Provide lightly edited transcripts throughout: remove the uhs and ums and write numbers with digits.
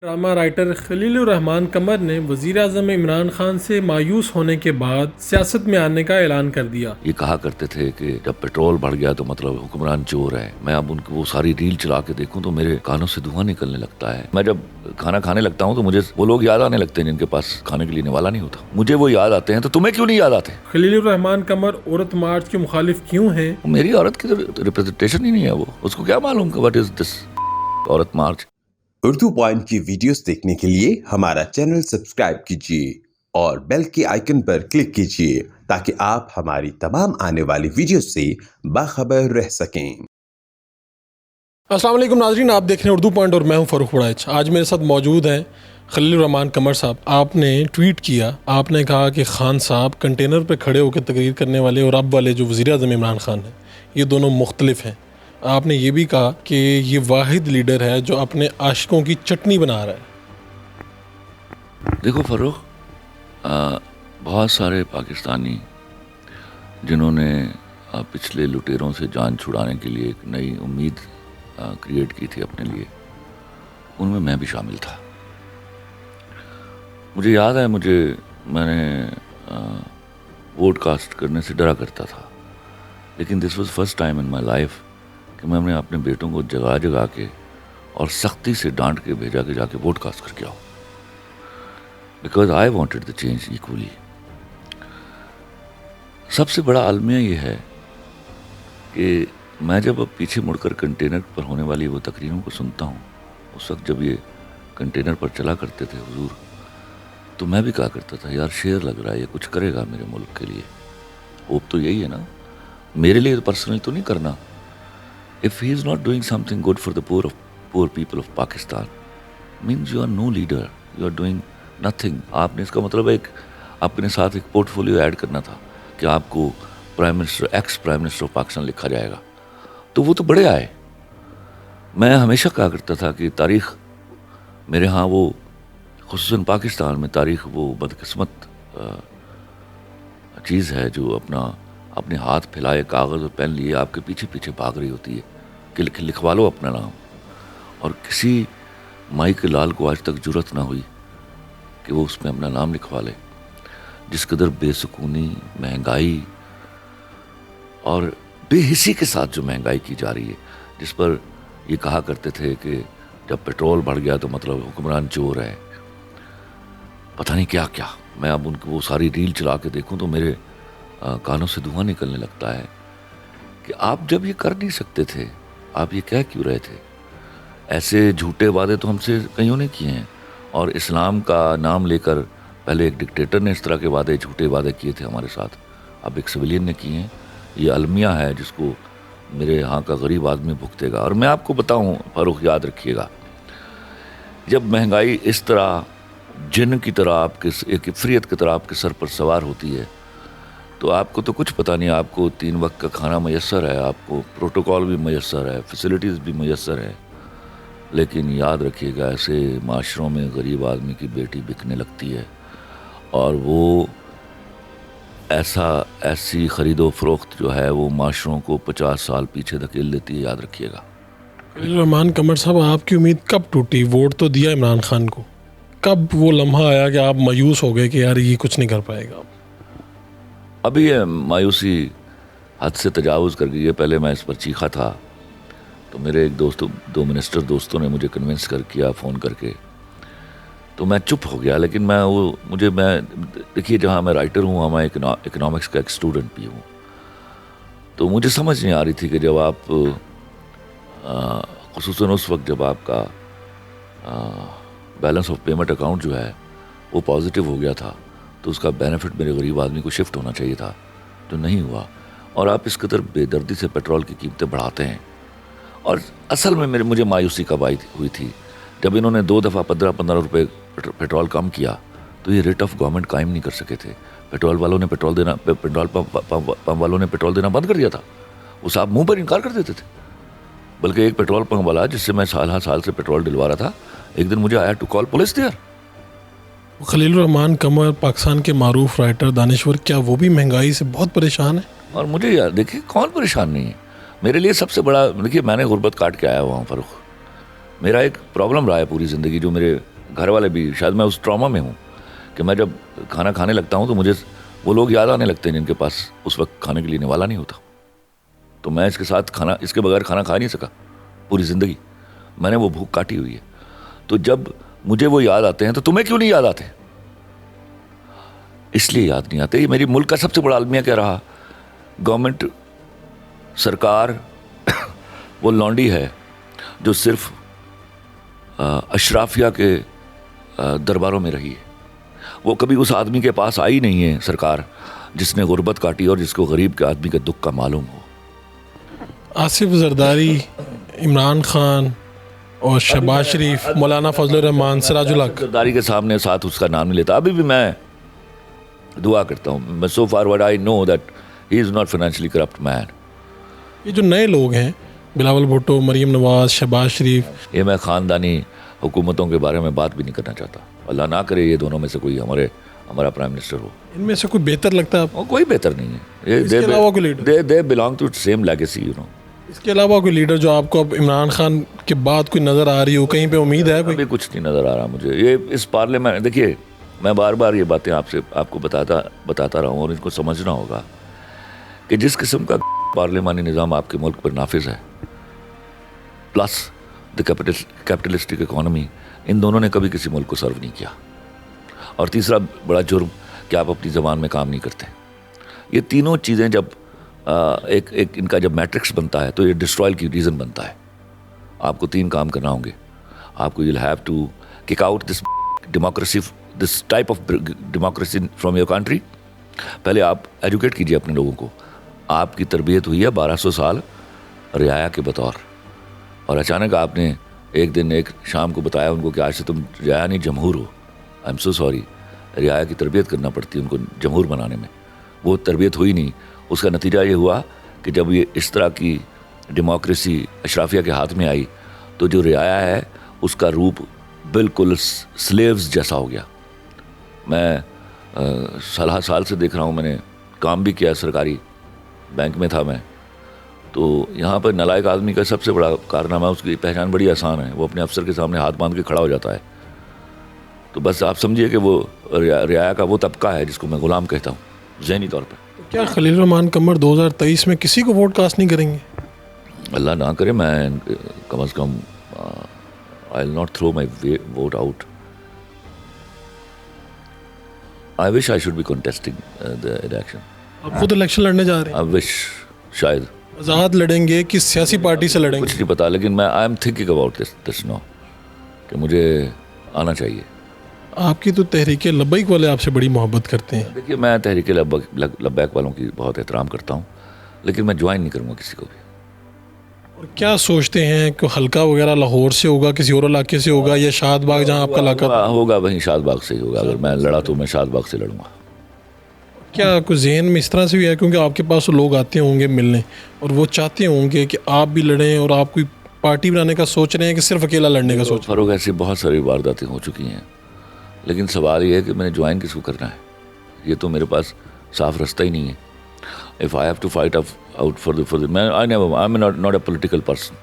Drama writer خلیل الرحمان قمر نے وزیر اعظم عمران خان سے مایوس ہونے کے بعد سیاست میں آنے کا اعلان کر دیا۔ یہ کہا کرتے تھے کہ جب پیٹرول بڑھ گیا تو مطلب حکمران چور ہے۔ میں اب ان کی وہ ساری ریل چلا کے دیکھوں تو میرے کانوں سے دھواں نکلنے لگتا ہے۔ میں جب کھانا کھانے لگتا ہوں تو مجھے وہ لوگ یاد آنے لگتے ہیں جن کے پاس کھانے کے لیے نوالا نہیں ہوتا۔ مجھے وہ یاد آتے ہیں تو تمہیں کیوں نہیں یاد آتے؟ خلیل الرحمان قمر عورت مارچ کے مخالف کیوں ہیں؟ میری عورت کی تو ریپرزنٹیشن ہی نہیں ہے، وہ اس کو کیا معلوم کہ واٹ از دس عورت مارچ۔ اردو پوائنٹ کی ویڈیوز دیکھنے کے لیے ہمارا چینل سبسکرائب کیجیے اور بیل کے آئیکن پر کلک کیجیے تاکہ آپ ہماری تمام آنے والی ویڈیوز سے باخبر رہ سکیں۔ السلام علیکم ناظرین، آپ دیکھ رہے ہیں اردو پوائنٹ اور میں ہوں فاروق بڑائچ۔ آج میرے ساتھ موجود ہیں خلیل الرحمان قمر صاحب۔ آپ نے ٹویٹ کیا، آپ نے کہا کہ خان صاحب کنٹینر پہ کھڑے ہو کے تقریر کرنے والے اور اب والے جو وزیر اعظم عمران خان ہیں یہ دونوں مختلف ہیں۔ آپ نے یہ بھی کہا کہ یہ واحد لیڈر ہے جو اپنے عاشقوں کی چٹنی بنا رہا ہے۔ دیکھو فاروق، بہت سارے پاکستانی جنہوں نے پچھلے لٹیروں سے جان چھڑانے کے لیے ایک نئی امید کریٹ کی تھی اپنے لیے، ان میں بھی شامل تھا۔ مجھے یاد ہے، میں نے ووٹ کاسٹ کرنے سے ڈرا کرتا تھا، لیکن this was first time in my life کہ میں نے اپنے بیٹوں کو جگا جگا کے اور سختی سے ڈانٹ کے بھیجا کہ جا کے ووٹ کاسٹ کر کے آؤ، because I wanted the change equally. سب سے بڑا المیہ یہ ہے کہ میں جب اب پیچھے مڑ کر کنٹینر پر ہونے والی وہ تقریروں کو سنتا ہوں، اس وقت جب یہ کنٹینر پر چلا کرتے تھے حضور، تو میں بھی کہا کرتا تھا یار شیر لگ رہا ہے، یہ کچھ کرے گا میرے ملک کے لیے۔ ہوپ تو یہی ہے نا، میرے لیے پرسنل تو نہیں کرنا۔ If he is not doing something good for the poor people of Pakistan, means you are no leader, you are doing nothing۔ آپ نے اس کا مطلب اپنے ساتھ ایک پورٹ فولیو ایڈ کرنا تھا کہ آپ کو ex prime minister of Pakistan لکھا جائے گا، تو وہ تو بڑے آئے۔ میں ہمیشہ کہا کرتا تھا کہ تاریخ میرے ہاں، وہ خصوصاً پاکستان میں تاریخ وہ بدقسمت چیز ہے جو اپنے ہاتھ پھیلائے، کاغذ اور پین لیے آپ کے پیچھے پیچھے بھاگ رہی ہوتی ہے کہ لکھوا لو اپنا نام، اور کسی مائی کے لال کو آج تک جرت نہ ہوئی کہ وہ اس میں اپنا نام لکھوا لے۔ جس قدر بے سکونی، مہنگائی اور بے حسی کے ساتھ جو مہنگائی کی جا رہی ہے، جس پر یہ کہا کرتے تھے کہ جب پیٹرول بڑھ گیا تو مطلب حکمران چور ہے، پتہ نہیں کیا کیا۔ میں اب ان کی وہ ساری ریل چلا کے دیکھوں تو میرے کانوں سے دھواں نکلنے لگتا ہے کہ آپ جب یہ کر نہیں سکتے تھے، آپ یہ کہہ کیوں رہے تھے؟ ایسے جھوٹے وعدے تو ہم سے کئیوں نے کیے ہیں، اور اسلام کا نام لے کر پہلے ایک ڈکٹیٹر نے اس طرح کے جھوٹے وعدے کیے تھے ہمارے ساتھ، اب ایک سویلین نے کیے ہیں۔ یہ المیہ ہے جس کو میرے ہاں کا غریب آدمی بھگتے گا۔ اور میں آپ کو بتاؤں فاروق، یاد رکھیے گا، جب مہنگائی اس طرح جن کی طرح ایک عفریت کی طرح آپ کے سر پر سوار ہوتی ہے، تو آپ کو تو کچھ پتہ نہیں، آپ کو 3 وقت کا کھانا میسر ہے، آپ کو پروٹوکول بھی میسر ہے، فیسلٹیز بھی میسر ہے، لیکن یاد رکھیے گا ایسے معاشروں میں غریب آدمی کی بیٹی بکنے لگتی ہے، اور وہ ایسی خرید و فروخت جو ہے وہ معاشروں کو 50 سال پیچھے دھکیل دیتی ہے، یاد رکھیے گا۔ خلیل الرحمان قمر صاحب، آپ کی امید کب ٹوٹی؟ ووٹ تو دیا عمران خان کو، کب وہ لمحہ آیا کہ آپ مایوس ہو گئے کہ یار یہ کچھ نہیں کر پائے گا؟ ابھی یہ مایوسی حد سے تجاوز کر گئی ہے۔ پہلے میں اس پر چیخا تھا تو میرے ایک دو منسٹر دوستوں نے مجھے کنونس کیا فون کر کے، تو میں چپ ہو گیا۔ لیکن میں دیکھیے، جہاں میں رائٹر ہوں، میں اکنامکس کا ایک اسٹوڈنٹ بھی ہوں، تو مجھے سمجھ نہیں آ رہی تھی کہ جب آپ خصوصاً اس وقت جب آپ کا بیلنس آف پیمنٹ اکاؤنٹ جو ہے وہ پازیٹیو ہو گیا تھا، تو اس کا بینیفٹ میرے غریب آدمی کو شفٹ ہونا چاہیے تھا، جو نہیں ہوا۔ اور آپ اس قدر بے دردی سے پیٹرول کی قیمتیں بڑھاتے ہیں۔ اور اصل میں مجھے مایوسی کب ہوئی تھی، جب انہوں نے 2 دفعہ 15 روپے پیٹرول کم کیا، تو یہ ریٹ آف گورنمنٹ قائم نہیں کر سکے تھے۔ پیٹرول پمپ والوں نے پیٹرول دینا بند کر دیا تھا، وہ صاحب منہ پر انکار کر دیتے تھے۔ بلکہ ایک پیٹرول پمپ والا جس سے میں سال سے پیٹرول ڈلوا رہا تھا، ایک دن مجھے آیا ٹو کال پولیس دیئر۔ خلیل الرحمان قمر پاکستان کے معروف رائٹر دانشور، کیا وہ بھی مہنگائی سے بہت پریشان ہیں؟ اور مجھے یار دیکھیے، کون پریشان نہیں ہے؟ میرے لیے سب سے بڑا، دیکھیے میں نے غربت کاٹ کے آیا ہوا ہوں فاروق، میرا ایک پرابلم رہا ہے پوری زندگی, جو میرے گھر والے بھی, شاید میں اس ٹراما میں ہوں کہ میں جب کھانا کھانے لگتا ہوں تو مجھے وہ لوگ یاد آنے لگتے ہیں جن کے پاس اس وقت کھانے کے لیے نوالا نہیں ہوتا. تو میں اس کے ساتھ کھانا, اس کے بغیر کھانا کھا نہیں سکا پوری زندگی. میں نے وہ بھوک کاٹی ہوئی ہے. تو جب مجھے وہ یاد آتے ہیں تو تمہیں کیوں نہیں یاد آتے؟ اس لیے یاد نہیں آتے. یہ میری ملک کا سب سے بڑا المیہ کیا رہا, گورنمنٹ, سرکار وہ لونڈی ہے جو صرف اشرافیہ کے درباروں میں رہی ہے. وہ کبھی اس آدمی کے پاس آئی نہیں ہے سرکار جس نے غربت کاٹی اور جس کو غریب کے آدمی کے دکھ کا معلوم ہو. آصف زرداری, عمران خان اور شہباز شریف, مولانا فضل الرحمان, سراج الحق. زرداری کے سامنے ساتھ اس کا نام نہیں لیتا. ابھی بھی میں دعا کرتا ہوں, میں so for what I know that he is not financially corrupt man. یہ جو نئے لوگ ہیں, بلاول بھٹو, مریم نواز, شہباز شریف, یہ میں خاندانی حکومتوں کے بارے میں بات بھی نہیں کرنا چاہتا. اللہ نہ کرے یہ دونوں میں سے کوئی ہمارا پرائم منسٹر ہو. ان میں سے کوئی بہتر لگتا ہے آپ کو؟ کوئی بہتر نہیں ہے. اس کے علاوہ کوئی leader? They belong to same legacy, you know. اس کے علاوہ کوئی لیڈر جو آپ کو اب عمران خان کے بعد کوئی نظر آ رہی ہو, کہیں پہ امید ہے کوئی؟ ابھی کچھ نہیں نظر آ رہا مجھے. یہ اس پارلیمنٹ, دیکھیے میں بار بار یہ باتیں آپ کو بتاتا رہا ہوں, اور ان کو سمجھنا ہوگا کہ جس قسم کا پارلیمانی نظام آپ کے ملک پر نافذ ہے, پلس دی کیپٹلسٹک اکانومی, ان دونوں نے کبھی کسی ملک کو سرو نہیں کیا. اور تیسرا بڑا جرم کہ آپ اپنی زبان میں کام نہیں کرتے. یہ تینوں چیزیں جب ایک ان کا جب میٹرکس بنتا ہے تو یہ ڈسٹرائل کی ریزن بنتا ہے. آپ کو 3 کام کرنا ہوں گے. آپ کو you'll have to kick out this type of democracy from your country. پہلے آپ ایجوکیٹ کیجئے اپنے لوگوں کو. آپ کی تربیت ہوئی ہے 1200 سال رعایا کے بطور, اور اچانک آپ نے ایک دن ایک شام کو بتایا ان کو کہ آج سے تم رعایا نہیں جمہور ہو. I am so sorry. رعایا کی تربیت کرنا پڑتی ہے ان کو جمہور بنانے میں. وہ تربیت ہوئی نہیں. اس کا نتیجہ یہ ہوا کہ جب یہ اس طرح کی ڈیموکریسی اشرافیہ کے ہاتھ میں آئی تو جو رعایا ہے اس کا روپ بالکل سلیوز جیسا ہو گیا. میں 16 سال سے دیکھ رہا ہوں, میں نے کام بھی کیا, سرکاری بینک میں تھا میں. تو یہاں پر نالائق آدمی کا سب سے بڑا کارنامہ, اس کی پہچان بڑی آسان ہے, وہ اپنے افسر کے سامنے ہاتھ باندھ کے کھڑا ہو جاتا ہے. تو بس آپ سمجھیے کہ وہ رعایا کا وہ طبقہ ہے جس کو میں غلام کہتا ہوں ذہنی طور پہ. کیا خلیل الرحمان قمر 2023 میں کسی کو ووٹ کاسٹ نہیں کریں گے؟ اللہ نہ کرے. میں کم از کم I will not throw my vote out. I wish I should be contesting the election. آپ خود الیکشن لڑنے جا رہے ہیں؟ آئی وش. شاید آزاد لڑیں گے, کس سیاسی پارٹی سے لڑیں کچھ گے؟ نہیں پتا, لیکن میں I am thinking about this no کہ مجھے آنا چاہیے. آپ کی تو تحریک لبیک والے آپ سے بڑی محبت کرتے ہیں. دیکھیے میں تحریک لبیک والوں کی بہت احترام کرتا ہوں, لیکن میں جوائن نہیں کروں گا کسی کو بھی. اور کیا سوچتے ہیں کہ حلقہ وغیرہ لاہور سے ہوگا, کسی اور علاقے سے ہوگا, یا شاد باغ جہاں آپ کا علاقہ تھا؟ ہوگا وہیں شاد باغ سے ہی ہوگا. اگر میں لڑا تو میں شاد باغ سے لڑوں گا. کیا کوئی ذہن میں اس طرح سے بھی ہے, کیونکہ آپ کے پاس لوگ آتے ہوں گے ملنے اور وہ چاہتے ہوں گے کہ آپ بھی لڑیں, اور آپ کوئی پارٹی بنانے کا سوچ رہے ہیں کہ صرف اکیلا لڑنے کا سوچ رہے فروغ, ایسی بہت ساری وارداتیں ہو چکی ہیں, لیکن سوال یہ ہے کہ میں نے جوائن کس کو کرنا ہے. یہ تو میرے پاس صاف رستہ ہی نہیں ہے. If I have to fight out for میں I am not a political person.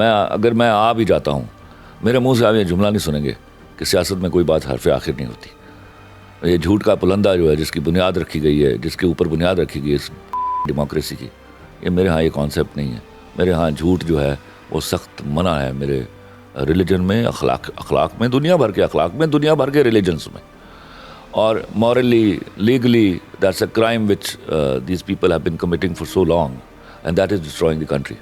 اگر میں آ بھی جاتا ہوں, میرے منہ سے آپ یہ جملہ نہیں سنیں گے کہ سیاست میں کوئی بات حرف آخر نہیں ہوتی. یہ جھوٹ کا پلندہ جو ہے, جس کی بنیاد رکھی گئی ہے, جس کے اوپر بنیاد رکھی گئی ہے اس ڈیموکریسی کی, یہ میرے ہاں یہ کانسیپٹ نہیں ہے. میرے ہاں جھوٹ جو ہے وہ سخت منع ہے. میرے ریلیجن میں, اخلاق میں, دنیا بھر کے اخلاق میں, دنیا بھر کے ریلیجنس میں, اور morally, legally that's a crime which these people have been committing for so long, and that is destroying the country.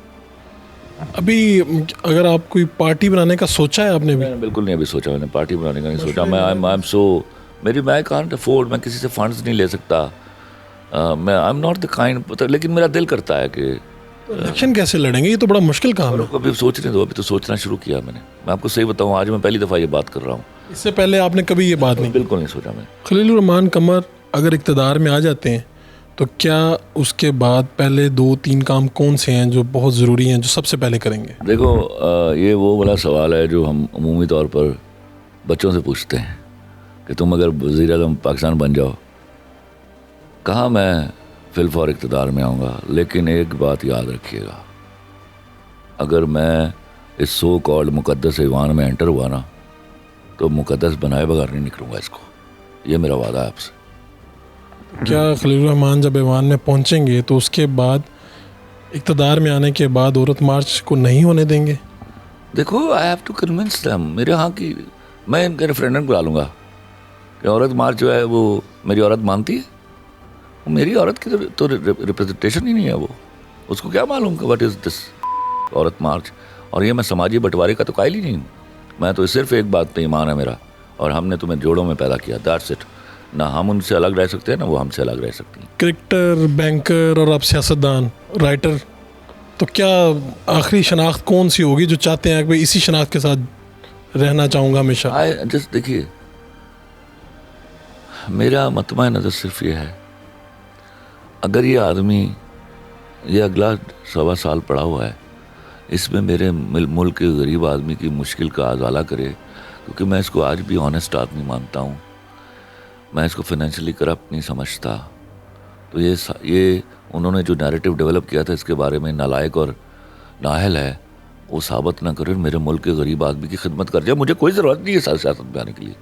ابھی اگر آپ کوئی پارٹی بنانے کا سوچا ہے آپ نے بھی؟ میں نے بالکل نہیں ابھی سوچا, میں نے پارٹی بنانے کا نہیں سوچا. میں کانٹ افورڈ, میں کسی سے فنڈز نہیں لے سکتا. میں I am not the kind, لیکن میرا دل کرتا ہے کہ الیکشن کیسے لڑیں گے, یہ تو بڑا مشکل کام ہے. ابھی سوچنے دو, ابھی تو سوچنا شروع کیا میں نے. میں آپ کو صحیح بتاؤں, آج میں پہلی دفعہ یہ بات کر رہا ہوں. اس سے پہلے آپ نے کبھی یہ بات نہیں؟ بالکل نہیں سوچا میں. خلیل الرحمان قمر اگر اقتدار میں آ جاتے ہیں تو کیا اس کے بعد پہلے 2-3 کام کون سے ہیں جو بہت ضروری ہیں, جو سب سے پہلے کریں گے؟ دیکھو, یہ وہ والا سوال ہے جو ہم عمومی طور پر بچوں سے پوچھتے ہیں کہ تم اگر وزیر اعظم پاکستان بن جاؤ. کہاں میں فی الفور اقتدار میں آؤں گا, لیکن ایک بات یاد رکھیے گا, اگر میں اس سو کالڈ مقدس ایوان میں انٹر ہوا نا تو مقدس بنائے بغیر نہیں نکلوں گا اس کو. یہ میرا وعدہ ہے آپ سے. کیا خلیل الرحمان جب ایوان میں پہنچیں گے تو اس کے بعد اقتدار میں آنے کے بعد عورت مارچ کو نہیں ہونے دیں گے؟ دیکھو I have to convince them. میرے ہاں کی میں ان کے ریفرینڈم بلا لوں گا کہ عورت مارچ جو ہے وہ میری عورت مانتی ہے. وہ میری عورت کی تو ریپرزنٹیشن ہی نہیں ہے. وہ اس کو کیا معلوم کہ واٹ از دس عورت مارچ. اور یہ میں سماجی بٹوارے کا تو قائل ہی نہیں ہوں. میں تو صرف ایک بات پہ ایمان ہے میرا, اور ہم نے تمہیں جوڑوں میں پیدا کیا. That's it. نہ ہم ان سے الگ رہ سکتے ہیں نہ وہ ہم سے الگ رہ سکتی ہیں. کرکٹر, بینکر اور اب سیاستدان, رائٹر, تو کیا آخری شناخت کون سی ہوگی جو چاہتے ہیں کہ بھائی اسی شناخت کے ساتھ رہنا چاہوں گا ہمیشہ؟ جسٹ دیکھیے, میرا مطمع نظر صرف یہ ہے, اگر یہ آدمی یہ اگلا 1.25 سال پڑا ہوا ہے, اس میں میرے ملک کے غریب آدمی کی مشکل کا ازالہ کرے, کیونکہ میں اس کو آج بھی آنیسٹ آدمی مانتا ہوں, میں اس کو فائنینشلی کرپٹ نہیں سمجھتا. تو یہ انہوں نے جو نیریٹو ڈیولپ کیا تھا اس کے بارے میں نالائق اور نااہل ہے, وہ ثابت نہ کرے, میرے ملک کے غریب آدمی کی خدمت کر جائے. مجھے کوئی ضرورت نہیں ہے سیاست میں آنے کے لیے.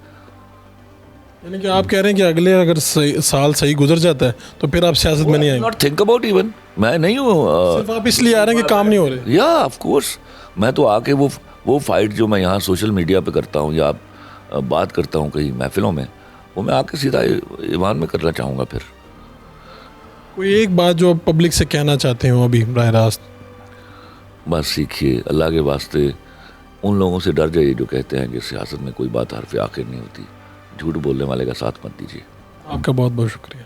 یعنی کہ آپ کہہ رہے ہیں کہ اگلے اگر سال صحیح گزر جاتا ہے تو پھر آپ سیاست میں نہیں آئیں گے؟ Not think about even. میں نہیں ہوں, صرف آپ اس لیے آ رہے ہیں کہ کام نہیں ہو رہے؟ یا آف کورس میں تو آ کے وہ فائٹ جو میں یہاں سوشل میڈیا پہ کرتا ہوں یا بات کرتا ہوں کہیں محفلوں میں, وہ میں آ کے سیدھا ایوان میں کرنا چاہوں گا. پھر کوئی ایک بات جو آپ پبلک سے کہنا چاہتے ہوں ابھی براہ راست؟ بس سیکھیے, اللہ کے واسطے ان لوگوں سے ڈر جائیے جو کہتے ہیں کہ سیاست میں کوئی بات حرف آخر نہیں ہوتی. جھوٹ بولنے والے کا ساتھ مت دیجیے. آپ کا بہت بہت شکریہ.